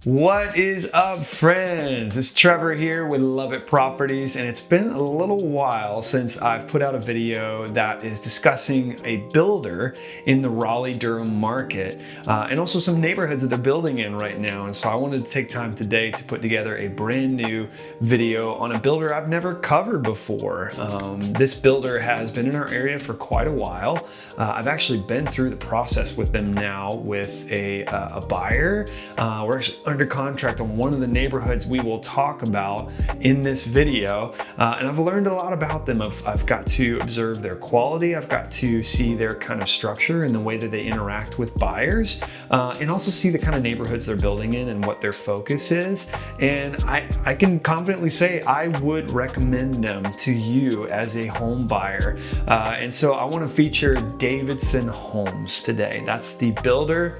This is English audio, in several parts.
What is up, friends? It's Trevor here with Love It Properties, and it's been a little while since I've put out a video that is discussing a builder in the Raleigh-Durham market and also some neighborhoods that they're building in right now. And so I wanted to take time today to put together a brand new video on a builder I've never covered before. This builder has been in our area for quite a while. I've actually been through the process with them now with a buyer. We're actually under contract on one of the neighborhoods we will talk about in this video, and I've learned a lot about them. I've got to observe their quality, I've got to see their kind of structure and the way that they interact with buyers, and also see the kind of neighborhoods they're building in and what their focus is. And I can confidently say I would recommend them to you as a home buyer. And so I want to feature Davidson Homes today. That's the builder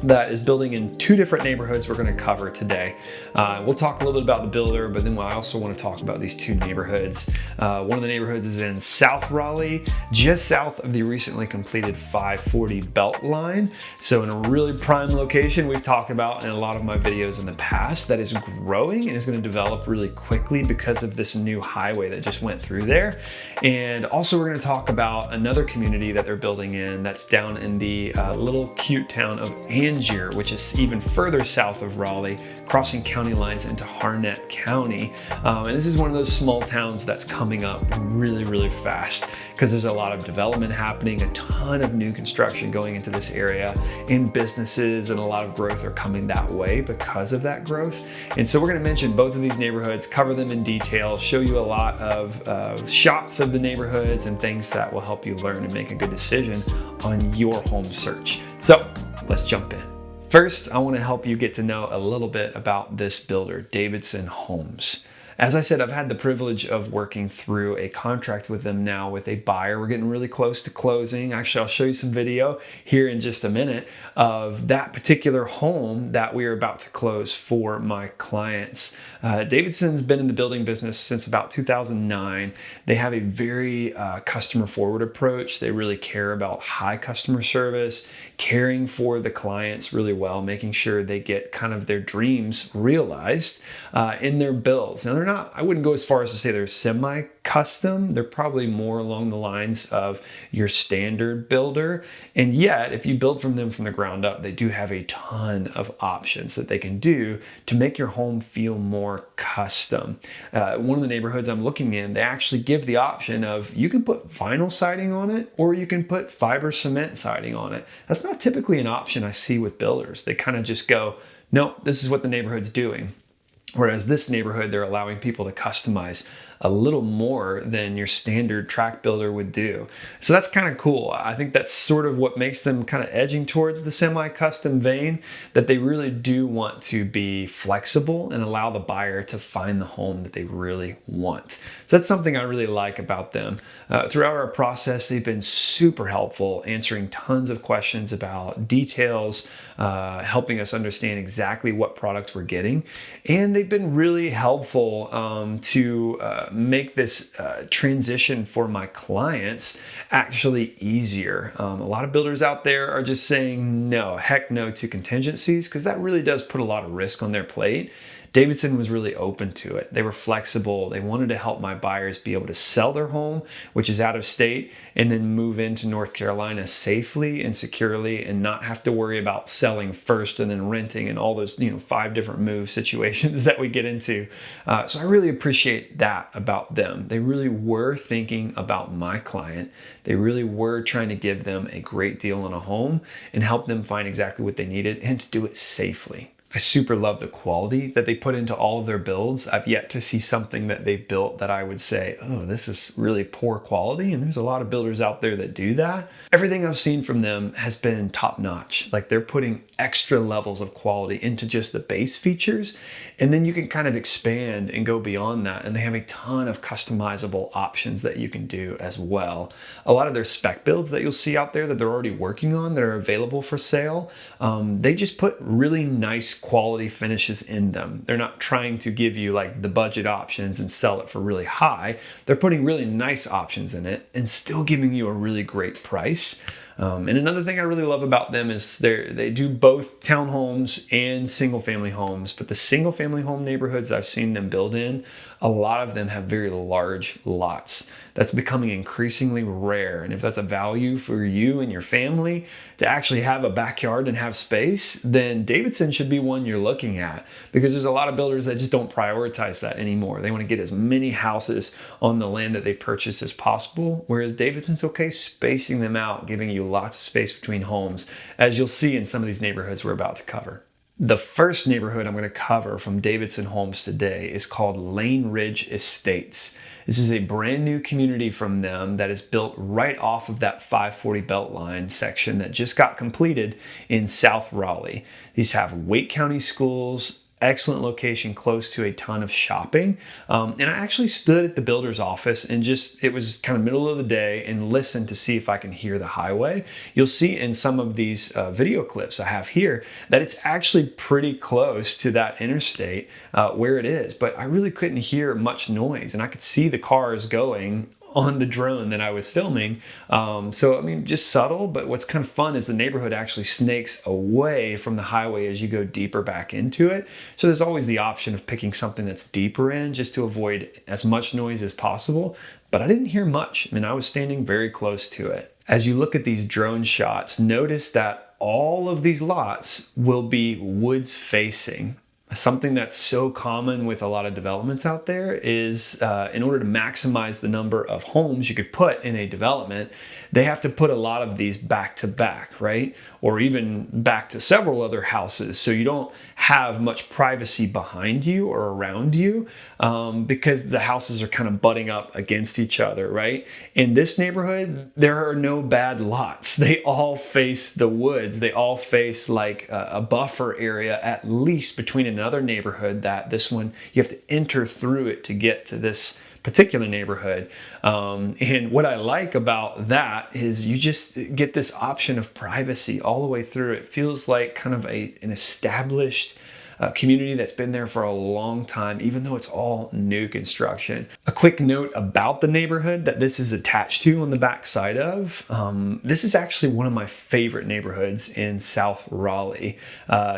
that is building in two different neighborhoods we're going to cover today. We'll talk a little bit about the builder, but then I also want to talk about these two neighborhoods. One of the neighborhoods is in South Raleigh, just south of the recently completed 540 belt line. So in a really prime location we've talked about in a lot of my videos in the past that is growing and is going to develop really quickly because of this new highway that just went through there. And also we're going to talk about another community that they're building in that's down in the little cute town of Angier, which is even further south of Raleigh, crossing county lines into Harnett County. And this is one of those small towns that's coming up really fast because there's a lot of development happening, a ton of new construction going into this area, and businesses and a lot of growth are coming that way because of that growth. And so we're going to mention both of these neighborhoods, cover them in detail, show you a lot of shots of the neighborhoods and things that will help you learn and make a good decision on your home search. So let's jump in. First, I want to help you get to know a little bit about this builder, Davidson Homes. As I said, I've had the privilege of working through a contract with them now with a buyer. We're getting really close to closing. Actually, I'll show you some video here in just a minute of that particular home that we are about to close for my clients. Davidson's been in the building business since about 2009. They have a very customer forward approach. They really care about high customer service, caring for the clients really well, making sure they get kind of their dreams realized in their builds. Now, I wouldn't go as far as to say they're semi-custom. They're probably more along the lines of your standard builder. And yet, if you build from them from the ground up, they do have a ton of options that they can do to make your home feel more custom. One of the neighborhoods I'm looking in, they actually give the option of you can put vinyl siding on it or you can put fiber cement siding on it. That's not typically an option I see with builders. They kind of just go, no, this is what the neighborhood's doing. Whereas this neighborhood, they're allowing people to customize a little more than your standard track builder would do. So that's kind of cool. I think that's sort of what makes them kind of edging towards the semi-custom vein, that they really do want to be flexible and allow the buyer to find the home that they really want. So that's something I really like about them. Throughout our process, they've been super helpful, answering tons of questions about details, helping us understand exactly what products we're getting. And they've been really helpful to make this transition for my clients actually easier. A lot of builders out there are just saying no, heck no to contingencies, because that really does put a lot of risk on their plate. Davidson was really open to it. They were flexible. They wanted to help my buyers be able to sell their home, which is out of state, and then move into North Carolina safely and securely and not have to worry about selling first and then renting and all those 5 different move situations that we get into. So I really appreciate that about them. They really were thinking about my client. They really were trying to give them a great deal on a home and help them find exactly what they needed and to do it safely. I super love the quality that they put into all of their builds. I've yet to see something that they've built that I would say, oh, this is really poor quality. And there's a lot of builders out there that do that. Everything I've seen from them has been top notch. Like they're putting extra levels of quality into just the base features. And then you can kind of expand and go beyond that. And they have a ton of customizable options that you can do as well. A lot of their spec builds that you'll see out there that they're already working on that are available for sale, they just put really nice quality finishes in them. They're not trying to give you like the budget options and sell it for really high. They're putting really nice options in it and still giving you a really great price. And another thing I really love about them is they do both townhomes and single family homes, but the single family home neighborhoods I've seen them build in, a lot of them have very large lots. That's becoming increasingly rare. And if that's a value for you and your family to actually have a backyard and have space, then Davidson should be one you're looking at, because there's a lot of builders that just don't prioritize that anymore. They want to get as many houses on the land that they've purchased as possible, whereas Davidson's okay spacing them out, giving you lots of space between homes, as you'll see in some of these neighborhoods we're about to cover. The first neighborhood I'm going to cover from Davidson Homes today is called Laneridge Estates. This is a brand new community from them that is built right off of that 540 Beltline section that just got completed in South Raleigh. These have Wake County schools, excellent location close to a ton of shopping. And I actually stood at the builder's office and it was kind of middle of the day, and listened to see if I can hear the highway. You'll see in some of these video clips I have here that it's actually pretty close to that interstate where it is, but I really couldn't hear much noise, and I could see the cars going on the drone that I was filming. So, I mean, just subtle, but what's kind of fun is the neighborhood actually snakes away from the highway as you go deeper back into it. So there's always the option of picking something that's deeper in just to avoid as much noise as possible. But I didn't hear much. I mean, I was standing very close to it. As you look at these drone shots, notice that all of these lots will be woods facing. Something that's so common with a lot of developments out there is in order to maximize the number of homes you could put in a development, they have to put a lot of these back to back, right? Or even back to several other houses. So you don't have much privacy behind you or around you because the houses are kind of butting up against each other, right? In this neighborhood, there are no bad lots. They all face the woods. They all face like a buffer area, at least between another neighborhood. That this one, you have to enter through it to get to this particular neighborhood. And what I like about that is you just get this option of privacy all the way through. It feels like kind of an established community that's been there for a long time, even though it's all new construction. A quick note about the neighborhood that this is attached to on the back side of. This is actually one of my favorite neighborhoods in South Raleigh.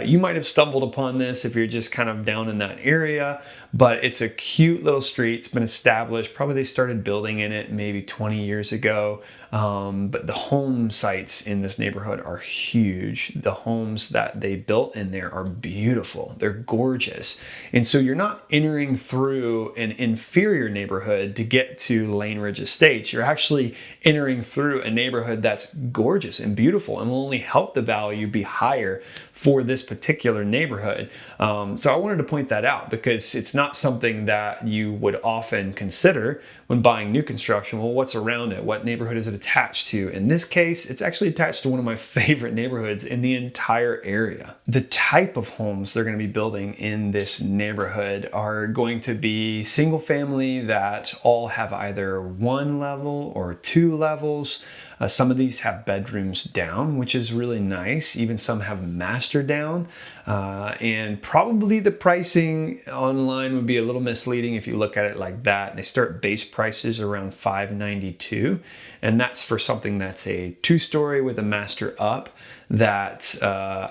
You might have stumbled upon this if you're just kind of down in that area, but it's a cute little street. It's been established. Probably they started building in it maybe 20 years ago. But the home sites in this neighborhood are huge. The homes that they built in there are beautiful. They're gorgeous. And so you're not entering through an inferior neighborhood to get to Laneridge Estates. You're actually entering through a neighborhood that's gorgeous and beautiful and will only help the value be higher for this particular neighborhood. So I wanted to point that out because it's not something that you would often consider when buying new construction. Well, what's around it? What neighborhood is it attached to? In this case, it's actually attached to one of my favorite neighborhoods in the entire area. The type of homes they're going to be building in this neighborhood are going to be single family that all have either one level or two levels. Some of these have bedrooms down, which is really nice. Even some have master down. And probably the pricing online would be a little misleading if you look at it like that. They start base prices around $592, and that's for something that's a two-story with a master up that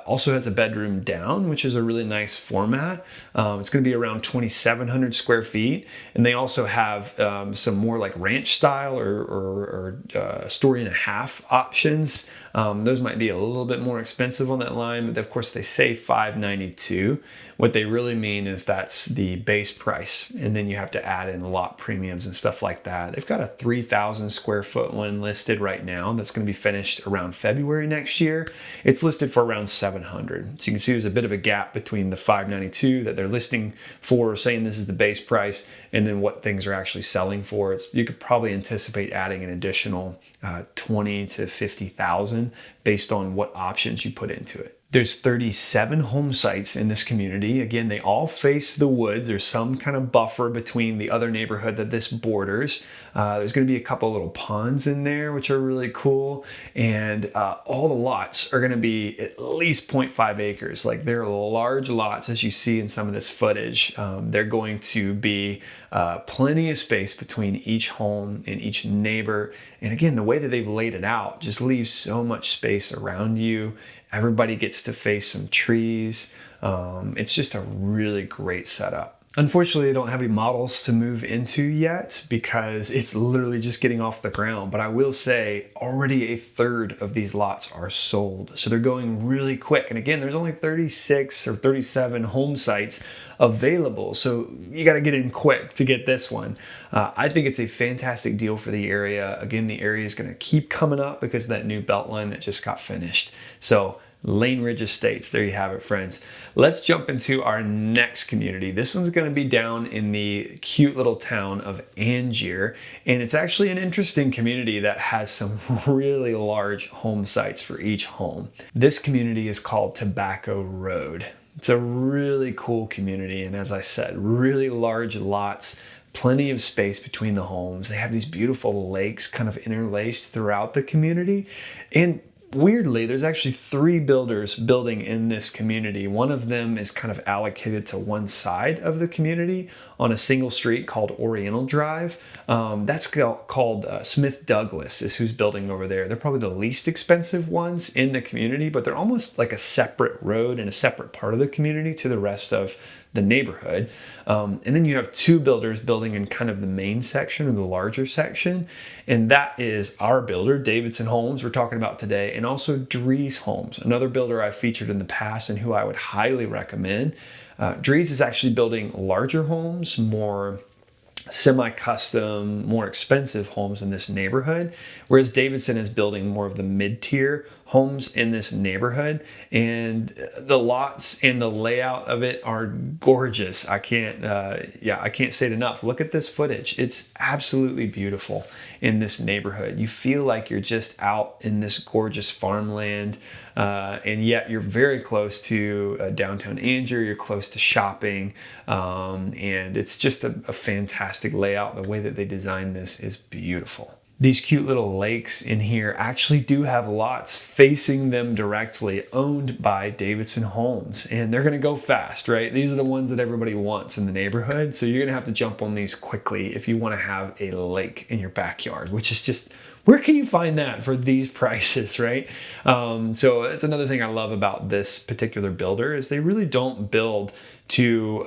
also has a bedroom down, which is a really nice format. It's going to be around 2,700 square feet, and they also have some more like ranch style or story and a half options. Those might be a little bit more expensive on that line, but of course they say $592. What they really mean is that's the base price, and then you have to add in lot premiums and stuff like that. They've got a 3,000 square foot one listed right now that's going to be finished around February next year. It's listed for around $700. So you can see there's a bit of a gap between the $592 that they're listing for, saying this is the base price, and then what things are actually selling for. You could probably anticipate adding an additional 20 to 50,000 based on what options you put into it. There's 37 home sites in this community. Again, they all face the woods. There's some kind of buffer between the other neighborhood that this borders. There's going to be a couple little ponds in there, which are really cool. And all the lots are going to be at least 0.5 acres. Like, they're large lots, as you see in some of this footage. They're going to be plenty of space between each home and each neighbor. And again, the way that they've laid it out just leaves so much space around you. Everybody gets to face some trees. It's just a really great setup. Unfortunately, they don't have any models to move into yet because it's literally just getting off the ground. But I will say already a third of these lots are sold. So they're going really quick. And again, there's only 36 or 37 home sites available. So you got to get in quick to get this one. I think it's a fantastic deal for the area. Again, the area is going to keep coming up because of that new Beltline that just got finished. So Laneridge Estates, there you have it, friends. Let's jump into our next community. This one's going to be down in the cute little town of Angier, and it's actually an interesting community that has some really large home sites for each home. This community is called Tobacco Road. It's a really cool community, and as I said, really large lots, plenty of space between the homes. They have these beautiful lakes kind of interlaced throughout the community, and weirdly, there's actually 3 builders building in this community. One of them is kind of allocated to one side of the community on a single street called Oriental Drive. That's called Smith Douglas is who's building over there. They're probably the least expensive ones in the community, but they're almost like a separate road and a separate part of the community to the rest of the neighborhood. And then you have 2 builders building in kind of the main section or the larger section. And that is our builder, Davidson Homes, we're talking about today, and also Dries Homes, another builder I've featured in the past and who I would highly recommend. Dries is actually building larger homes, more semi-custom, more expensive homes in this neighborhood, whereas Davidson is building more of the mid-tier homes in this neighborhood. And the lots and the layout of it are gorgeous. I can't say it enough. Look at this footage. It's absolutely beautiful in this neighborhood. You feel like you're just out in this gorgeous farmland, and yet you're very close to downtown Angier. You're close to shopping, and it's just a fantastic layout. The way that they designed this is beautiful. These cute little lakes in here actually do have lots facing them directly, owned by Davidson Homes, and they're going to go fast, right? These are the ones that everybody wants in the neighborhood, so you're going to have to jump on these quickly if you want to have a lake in your backyard, which is just, where can you find that for these prices, right? So that's another thing I love about this particular builder is they really don't build to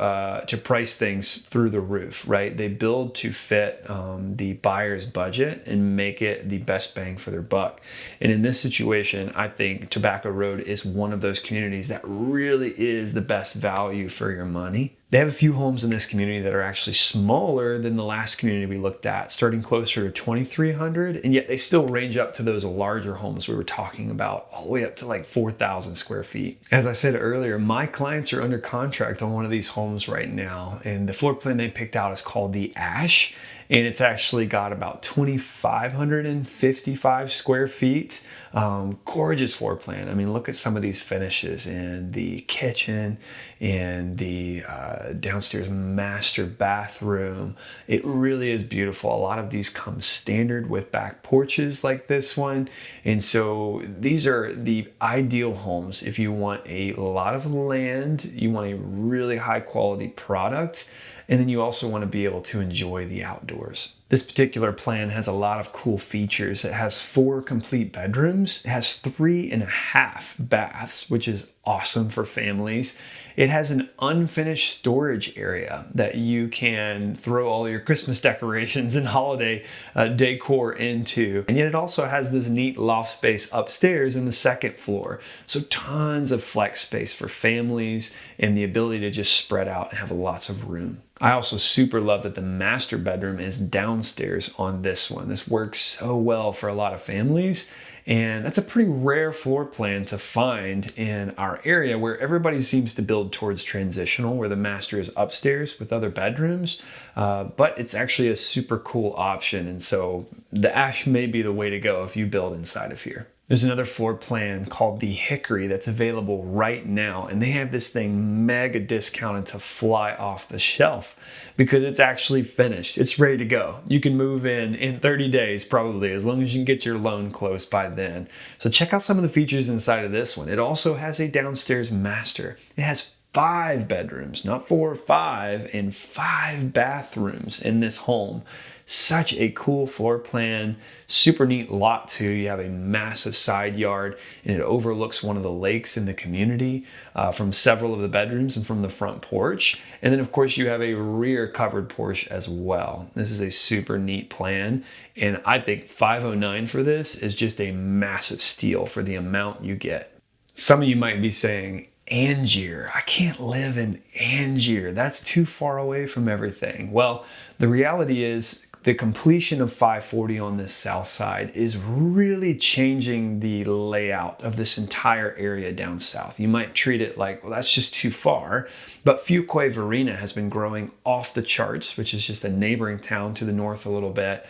price things through the roof, right? They build to fit the buyer's budget and make it the best bang for their buck. And in this situation, I think Tobacco Road is one of those communities that really is the best value for your money. They have a few homes in this community that are actually smaller than the last community we looked at, starting closer to 2,300, and yet they still range up to those larger homes we were talking about, all the way up to like 4,000 square feet. As I said earlier, my clients are under contract on one of these homes right now, and the floor plan they picked out is called the Ash, and it's actually got about 2,555 square feet. Gorgeous floor plan. I mean, look at some of these finishes in the kitchen and the downstairs master bathroom. It really is beautiful. A lot of these come standard with back porches like this one. And so these are the ideal homes if you want a lot of land, you want a really high quality product, and then you also want to be able to enjoy the outdoors. This particular plan has a lot of cool features. It has 4 complete bedrooms. It has 3.5 baths, which is awesome for families. It has an unfinished storage area that you can throw all your Christmas decorations and holiday decor into. And yet it also has this neat loft space upstairs in the 2nd floor. So tons of flex space for families and the ability to just spread out and have lots of room. I also super love that the master bedroom is downstairs on this one. This works so well for a lot of families, and that's a pretty rare floor plan to find in our area where everybody seems to build towards transitional, where the master is upstairs with other bedrooms, but it's actually a super cool option, and so the Ash may be the way to go if you build inside of here. There's another floor plan called the Hickory that's available right now, and they have this thing mega discounted to fly off the shelf because it's actually finished. It's ready to go. You can move in 30 days probably, as long as you can get your loan closed by then. So check out some of the features inside of this one. It also has a downstairs master. It has 5 bedrooms, not 4 or 5, and 5 bathrooms in this home. Such a cool floor plan, super neat lot too. You have a massive side yard and it overlooks one of the lakes in the community from several of the bedrooms and from the front porch. And then of course you have a rear covered porch as well. This is a super neat plan, and I think $509 for this is just a massive steal for the amount you get. Some of you might be saying, Angier, I can't live in Angier. That's too far away from everything. Well, the reality is the completion of 540 on this south side is really changing the layout of this entire area down south. You might treat it like, well, that's just too far, but Fuquay Varina has been growing off the charts, which is just a neighboring town to the north a little bit,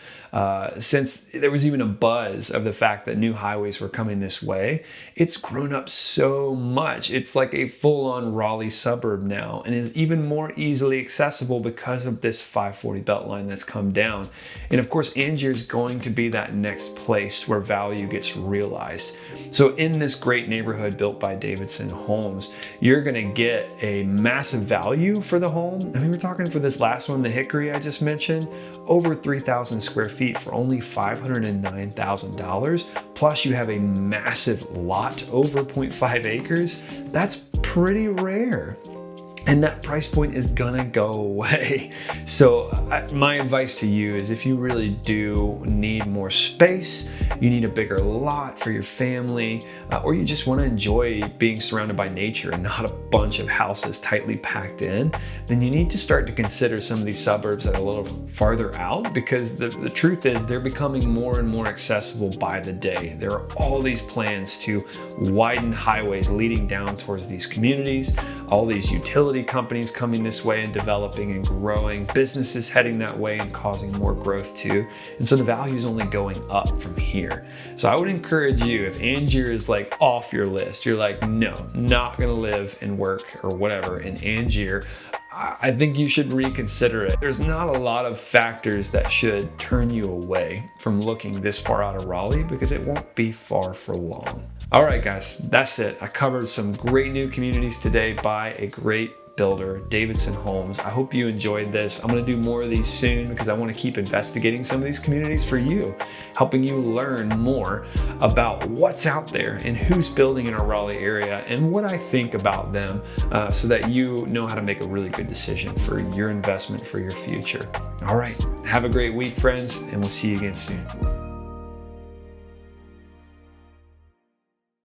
since there was even a buzz of the fact that new highways were coming this way. It's grown up so much. It's like a full-on Raleigh suburb now, and is even more easily accessible because of this 540 beltline that's come down. And of course, Angier is going to be that next place where value gets realized. So in this great neighborhood built by Davidson Homes, you're going to get a massive value for the home. I mean, we're talking for this last one, the Hickory I just mentioned, over 3,000 square feet for only $509,000. Plus you have a massive lot over 0.5 acres. That's pretty rare. And that price point is gonna go away. So my advice to you is, if you really do need more space, you need a bigger lot for your family, or you just wanna enjoy being surrounded by nature and not a bunch of houses tightly packed in, then you need to start to consider some of these suburbs that are a little farther out, because the truth is they're becoming more and more accessible by the day. There are all these plans to widen highways leading down towards these communities, all these utility companies coming this way and developing and growing, businesses heading that way and causing more growth too. And so the value is only going up from here. So I would encourage you, if Angier is like off your list, you're like, no, not gonna live and work or whatever in Angier, I think you should reconsider it. There's not a lot of factors that should turn you away from looking this far out of Raleigh, because it won't be far for long. All right, guys, that's it. I covered some great new communities today by a great builder, Davidson Homes. I hope you enjoyed this. I'm going to do more of these soon because I want to keep investigating some of these communities for you, helping you learn more about what's out there and who's building in our Raleigh area and what I think about them, so that you know how to make a really good decision for your investment for your future. All right, have a great week, friends, and we'll see you again soon.